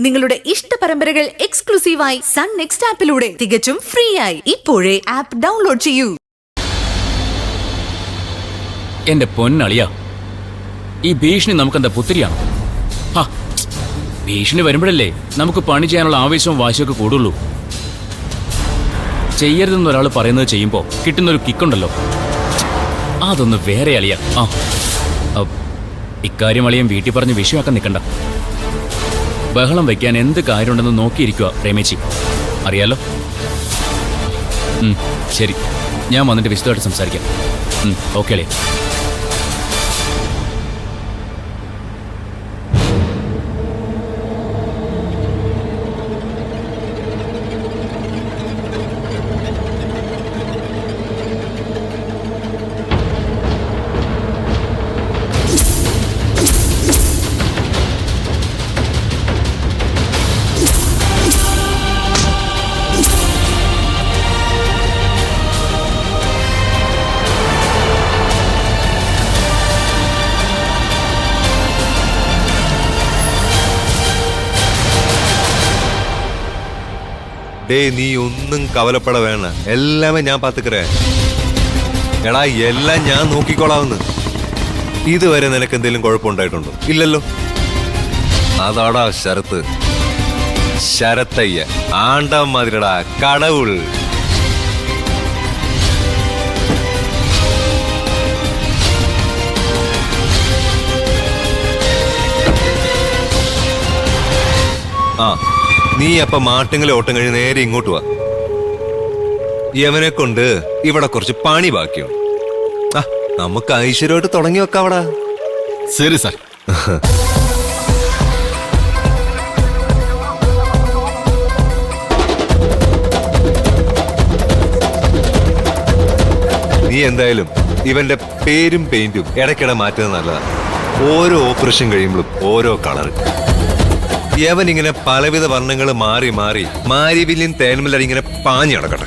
നിങ്ങളുടെ ഇഷ്ട പരമ്പരകൾ എക്സ്ക്ലൂസീവായി സൺ നെക്സ്റ്റ് ആപ്പിലൂടെ തികച്ചും ഫ്രീ ആയി ഇപ്പോഴേ ആപ്പ് ഡൗൺലോഡ് ചെയ്യൂ. എന്റെ പൊന്നളിയ, ഈ ഭീഷണി നമുക്കെന്താ പുത്തിരിയാണ്? ഭീഷണി വരുമ്പോഴല്ലേ നമുക്ക് പണി ചെയ്യാനുള്ള ആവേശവും വാശിയൊക്കെ കൂടുള്ളൂ. ചെയ്യരുതെന്ന് ഒരാൾ പറയുന്നത് ചെയ്യുമ്പോ കിട്ടുന്നൊരു കിക്കുണ്ടല്ലോ, അതൊന്ന് വേറെ അളിയ. ഇക്കാര്യം അളിയൻ വീട്ടിൽ പറഞ്ഞ് വിഷയമാക്കാൻ നിൽക്കണ്ട. ബഹളം വയ്ക്കാൻ എന്ത് കാര്യമുണ്ടെന്ന് നോക്കിയിരിക്കുക പ്രേമേച്ചി, അറിയാലോ. ശരി, ഞാൻ വന്നിട്ട് വിശദമായിട്ട് സംസാരിക്കാം. ഓക്കെ അളിയ. നീ ഒന്നും കവലപ്പെട വേണ, എല്ലാമേ ഞാൻ പാത്തുക്കറേ. എടാ, എല്ലാം ഞാൻ നോക്കിക്കോളാവുന്നു. ഇതുവരെ നിനക്ക് എന്തെങ്കിലും കുഴപ്പമുണ്ടായിട്ടുണ്ടോ? ഇല്ലല്ലോ. അതാടാ ശരത്ത്, ശരത്തയ്യ, ആണ്ടാ മാതിരിടാ കടവുൾ. നീ അപ്പൊ മാട്ടുങ്ങളെ ഓട്ടം കഴിഞ്ഞ് നേരെ ഇങ്ങോട്ട് വാ. യവനെ കൊണ്ട് ഇവിടെ കുറച്ച് പണി ബാക്കിയുണ്ട്. നമുക്ക് ഐശ്വര്യമായിട്ട് തുടങ്ങി വെക്കാവടാ. ശരി സാർ. നീ എന്തായാലും ഇവന്റെ പേരും പെയിന്റും ഇടയ്ക്കിടെ മാറ്റുന്നത് നല്ലതാണ്. ഓരോ ഓപ്പറേഷൻ കഴിയുമ്പോഴും ഓരോ കളർ. യവൻ ഇങ്ങനെ പലവിധ വർണ്ണങ്ങൾ മാറി മാറി മാരിവില്യൻ തേന്മലരി ഇങ്ങനെ പാഞ്ഞു നടക്കട്ടെ.